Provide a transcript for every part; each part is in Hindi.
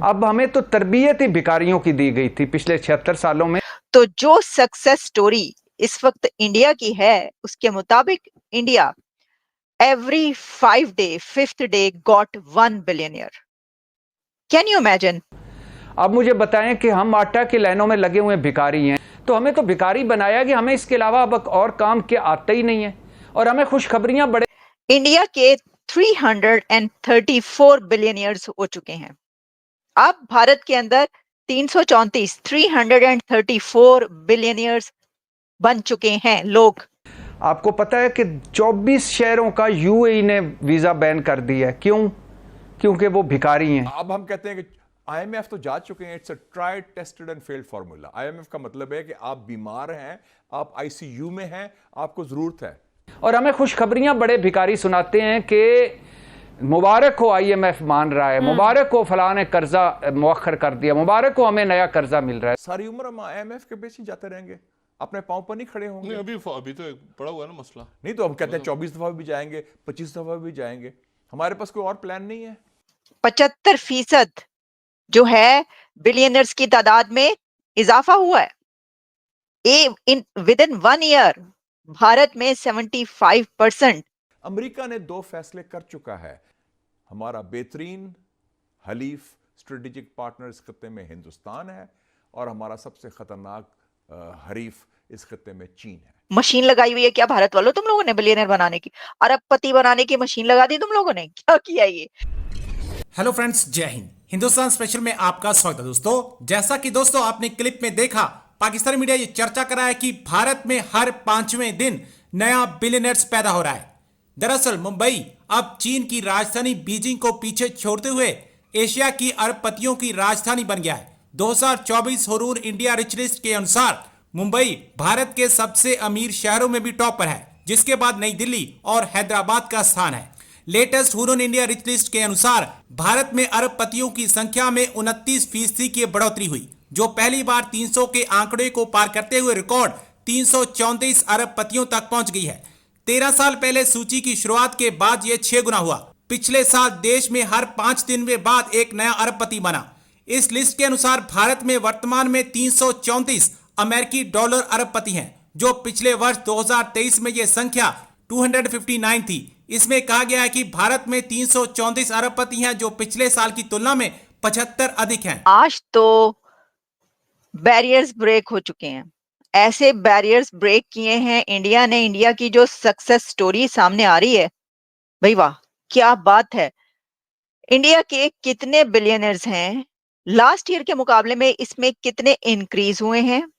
अब हमें तो तरबियत ही भिखारियों की दी गई थी पिछले 76 सालों में। तो जो सक्सेस स्टोरी इस वक्त इंडिया की है, उसके मुताबिक India every 5 day, fifth day got 1 billionaire. Can you imagine? अब मुझे बताएं कि हम आटा की लाइनों में लगे हुए भिखारी हैं, तो हमें तो भिखारी बनाया कि हमें इसके अलावा अब और काम के आता ही नहीं है, और हमें खुशखबरियां बड़े इंडिया के 334 बिलियनियर्स हो चुके हैं। अब भारत के अंदर 334 बिलियनियर्स बन चुके हैं लोग। आपको पता है कि 24 शहरों का यूएई ने वीजा बैन कर दिया है। क्यों? क्योंकि वो भिखारी हैं। अब हम कहते हैं कि आईएमएफ तो जा चुके हैं, it's a tried tested and failed formula. IMF का मतलब है कि आप बीमार हैं, आप आईसीयू में हैं, आपको जरूरत है, और हमें खुशखबरियां बड़े भिखारी सुनाते हैं कि मुबारक हो आईएमएफ मान रहा है, मुबारक हो फलां ने कर्जा मुअख्खर कर दिया, मुबारक हो हमें नया कर्जा मिल रहा है। सारी उम्र हम आईएमएफ के पीछे जाते रहेंगे, अपने पांव पर नहीं खड़े होंगे। नहीं, अभी तो एक पड़ा हुआ है ना मसला। नहीं तो हम कहते हैं 24 दफा भी जाएंगे, 25 दफा भी जाएंगे, हमारे पास कोई और प्लान नहीं है। 75% जो है बिलियनर्स की तादाद में इजाफा हुआ है। विद इन 1 ईयर भारत में 75%। अमेरिका ने 2 फैसले कर चुका है। हमारा बेहतरीन हलीफ स्ट्रेटेजिक पार्टनर इस खत्ते में हिंदुस्तान है, और हमारा सबसे खतरनाक हरीफ इस खत्ते में चीन है। मशीन लगाई हुई है क्या भारत वालों तुम लोगों ने बिलियनर बनाने की? अरबपति बनाने की मशीन लगा दी तुम लोगों ने, क्या किया ये? हेलो फ्रेंड्स, जय हिंद। हिंदुस्तान स्पेशल में आपका स्वागत है दोस्तों। जैसा कि दोस्तों आपने क्लिप में देखा, पाकिस्तानी मीडिया ये चर्चा कर रहा है कि भारत में हर 5वें दिन नया बिलियनर्स पैदा हो रहा है। दरअसल मुंबई अब चीन की राजधानी बीजिंग को पीछे छोड़ते हुए एशिया की अरबपतियों की राजधानी बन गया है। 2024 हुरून इंडिया रिच लिस्ट के अनुसार मुंबई भारत के सबसे अमीर शहरों में भी टॉप पर है, जिसके बाद नई दिल्ली और हैदराबाद का स्थान है। Latest Hurun India rich list के अनुसार भारत में अरबपतियों की संख्या में 29% की बढ़ोतरी हुई, जो पहली बार 300 के आंकड़े को पार करते हुए रिकॉर्ड 334 अरबपतियों तक पहुंच गई है। 13 साल पहले सूची की शुरुआत के बाद यह 6 गुना हुआ। पिछले साल देश में हर 5 दिन में बाद एक नया अरबपति बना। इस लिस्ट के अनुसार भारत में वर्तमान में 334 अमेरिकी डॉलर अरबपति हैं, जो पिछले वर्ष 2023 में यह संख्या 259 थी। इसमें कहा गया है कि भारत में 334 अरबपति हैं, जो पिछले साल की तुलना में 75 अधिक हैं। आज तो बैरियर्स ब्रेक हो चुके हैं। ऐसे बैरियर्स ब्रेक किए हैं इंडिया ने। इंडिया की जो सक्सेस स्टोरी सामने आ रही है, भाई वाह क्या बात है। इंडिया के कितने बिलियनर्स हैं, लास्ट ईयर के मुकाबले में इसमें कितने इंक्रीज हुए हैं,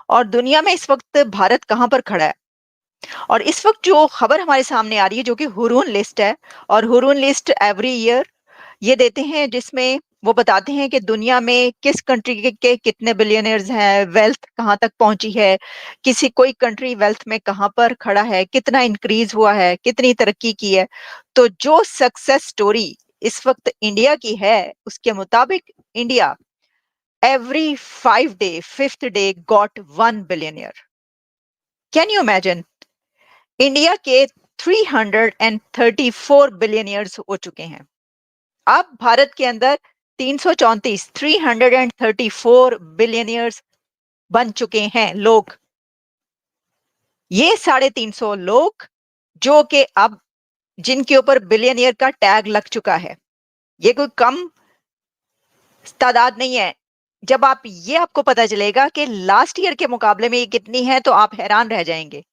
और दुनिया में इस वक्त भारत कहां पर खड़ा है। और इस वक्त जो खबर हमारे सामने आ रही है, जो कि हुरून लिस्ट है, और हुरून लिस्ट एवरी ईयर ये देते हैं, जिसमें वो बताते हैं कि दुनिया में किस कंट्री के कितने बिलियनर्स हैं, वेल्थ कहां तक पहुंची है, किसी कोई कंट्री वेल्थ में कहां पर खड़ा है, कितना इंक्रीज हुआ है, कितनी तरक्की की है। तो जो सक्सेस स्टोरी इस वक्त इंडिया की है, उसके मुताबिक India every 5 day, fifth day got 1 billionaire. Can you imagine? India के 334 बिलियनियर्स हो चुके हैं। अब भारत के अंदर 334 बिलियनियर्स बन चुके हैं लोग। ये 350 लोग जो कि अब जिनके ऊपर बिलियनियर का टैग लग चुका है, ये कोई कम तादाद नहीं है। जब आपको पता चलेगा कि लास्ट ईयर के मुकाबले में ये कितनी है, तो आप हैरान रह जाएंगे।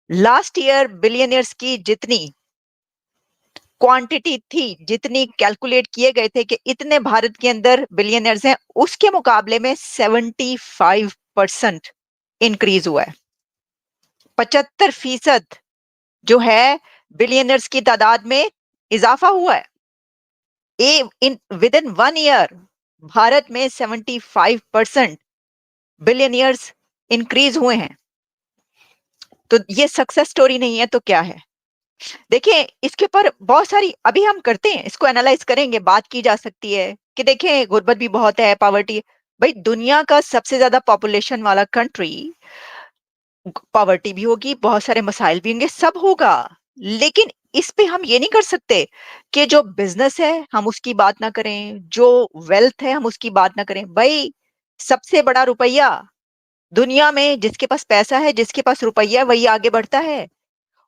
लास्ट ईयर बिलियनियर्स की जितनी क्वांटिटी थी, जितनी कैलकुलेट किए गए थे कि इतने भारत के अंदर बिलियनियर्स हैं, उसके मुकाबले में 75% इंक्रीज हुआ है। 75% जो है बिलियनियर्स की तादाद में इजाफा हुआ है। विद इन 1 ईयर भारत में 75% बिलियनियर्स इंक्रीज हुए हैं। तो ये सक्सेस स्टोरी नहीं है तो क्या है? देखिए, इसके ऊपर बहुत सारी अभी हम करते हैं, इसको एनालाइज करेंगे, बात की जा सकती है कि देखें गुर्बत भी बहुत है, पॉवर्टी। भाई दुनिया का सबसे ज्यादा पॉपुलेशन वाला कंट्री, पॉवर्टी भी होगी, बहुत सारे मसाइल भी होंगे, सब होगा, लेकिन इस पे हम ये नहीं कर सकते कि जो बिजनेस है हम उसकी बात ना करें, जो वेल्थ है हम उसकी बात ना करें। भाई सबसे बड़ा रुपया दुनिया में, जिसके पास पैसा है, जिसके पास रुपया है, वही आगे बढ़ता है।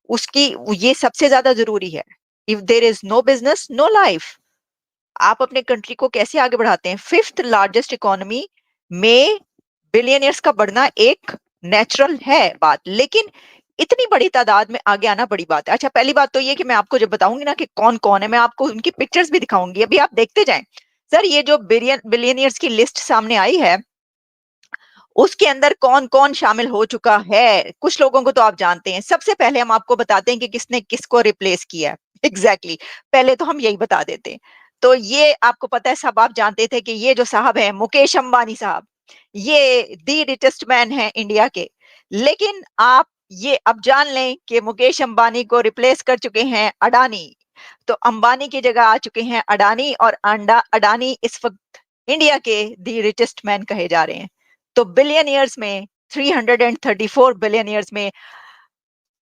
उसकी ये सबसे ज्यादा जरूरी है। If there is no business no life. आप अपने कंट्री को कैसे आगे बढ़ाते हैं? फिफ्थ लार्जेस्ट इकोनॉमी में बिलियनियर्स का बढ़ना एक नेचुरल है बात, लेकिन इतनी बड़ी तादाद में आगे आना बड़ी बात है। अच्छा, पहली बात तो ये कि मैं आपको जब बताऊंगी ना कि कौन कौन है, मैं आपको उनकी पिक्चर्स भी दिखाऊंगी, अभी आप देखते जाएं। सर ये जो बिलियनियर्स की लिस्ट सामने आई है, उसके अंदर कौन कौन शामिल हो चुका है। कुछ लोगों को तो आप जानते हैं। सबसे पहले हम आपको बताते हैं कि किसने किसको रिप्लेस किया है। एग्जैक्टली पहले तो हम यही बता देते हैं। तो ये आपको पता है, सब आप जानते थे कि ये जो साहब हैं मुकेश अंबानी साहब, ये दी रिचेस्ट मैन है इंडिया के। लेकिन आप ये अब जान लें कि मुकेश अंबानी को रिप्लेस कर चुके हैं अडानी। तो अंबानी की जगह आ चुके हैं अडानी, और अडानी इस वक्त इंडिया के दी रिचेस्ट मैन कहे जा रहे हैं। तो बिलियनियर्स में 334 बिलियनियर्स में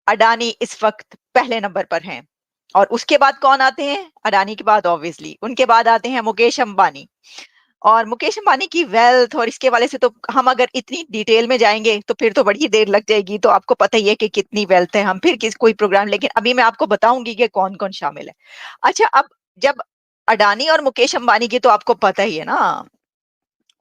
अडानी इस वक्त पहले नंबर पर हैं। और उसके बाद कौन आते हैं? अडानी के बाद ऑब्वियसली उनके बाद आते हैं मुकेश अंबानी। और मुकेश अंबानी की वेल्थ और इसके वाले से तो हम अगर इतनी डिटेल में जाएंगे तो फिर तो बड़ी देर लग जाएगी। तो आपको पता ही है कि कितनी वेल्थ है, हम फिर किस कोई प्रोग्राम, लेकिन अभी मैं आपको बताऊंगी कि कौन कौन शामिल है। अच्छा, अब जब अडानी और मुकेश अंबानी की तो आपको पता ही है ना,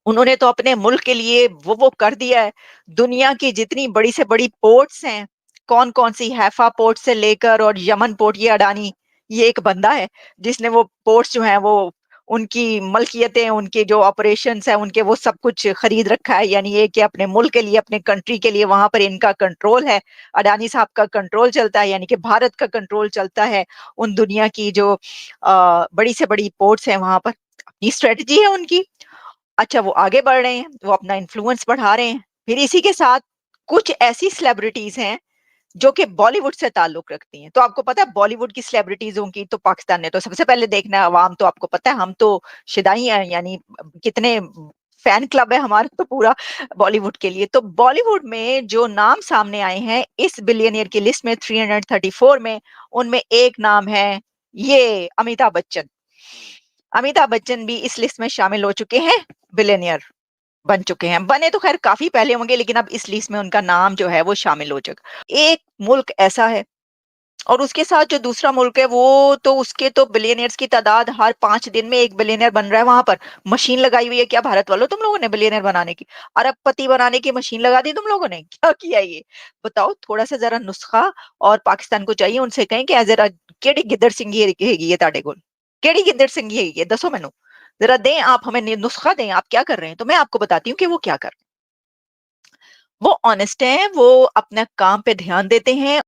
उन्होंने तो अपने मुल्क के लिए वो कर दिया है। दुनिया की जितनी बड़ी से बड़ी पोर्ट्स हैं, कौन कौन सी, हैफा पोर्ट से लेकर और यमन पोर्ट, ये अडानी, ये एक बंदा है जिसने वो पोर्ट्स जो हैं वो उनकी मलकियतें, उनके जो ऑपरेशंस हैं उनके, वो सब कुछ खरीद रखा है। यानी ये कि अपने मुल्क के लिए, अपने कंट्री के लिए वहां पर इनका कंट्रोल है। अडानी साहब का कंट्रोल चलता है, यानी कि भारत का कंट्रोल चलता है उन दुनिया की जो बड़ी से बड़ी पोर्ट्स हैं वहां पर। अपनी स्ट्रेटजी है उनकी। अच्छा, वो आगे बढ़ रहे हैं, वो अपना इन्फ्लुएंस बढ़ा रहे हैं। फिर इसी के साथ कुछ ऐसी सेलिब्रिटीज हैं जो कि बॉलीवुड से ताल्लुक रखती हैं। तो आपको पता है बॉलीवुड की सेलिब्रिटीजों की तो पाकिस्तान ने तो सबसे पहले देखना है। अवाम तो आपको पता है, हम तो शिदाई हैं, यानी कितने फैन क्लब है हमारा तो पूरा बॉलीवुड के लिए। तो बॉलीवुड में जो नाम सामने आए हैं इस बिलियनियर की लिस्ट में 334 में, उनमें एक नाम है ये अमिताभ बच्चन। अमिताभ बच्चन भी इस लिस्ट में शामिल हो चुके हैं, बिलियनियर बन चुके हैं। बने तो खैर काफी पहले होंगे, लेकिन अब इस लिस्ट में उनका नाम जो है वो शामिल हो चुका। एक मुल्क ऐसा है, और उसके साथ जो दूसरा मुल्क है वो तो, उसके तो बिलियनियर्स की तादाद हर 5 दिन में एक बिलियनियर बन रहा है। वहां पर मशीन लगाई हुई है क्या भारत वालों तुम लोगों ने बिलियनियर बनाने की? अरबपति बनाने की मशीन लगा दी तुम लोगों ने, क्या किया ये बताओ? थोड़ा सा जरा नुस्खा और पाकिस्तान को चाहिए, उनसे कहें कि जरा केड़ी गिद्दड़ सिंगी हैगी ये ताड़े कोल, केड़ी गिद्दड़ सिंगी हैगी है, दसो मैनू जरा, दें आप हमें नुस्खा दें, आप क्या कर रहे हैं। तो मैं आपको बताती हूँ कि वो क्या कर रहे हैं। वो ऑनेस्ट हैं, वो अपना काम पे ध्यान देते हैं।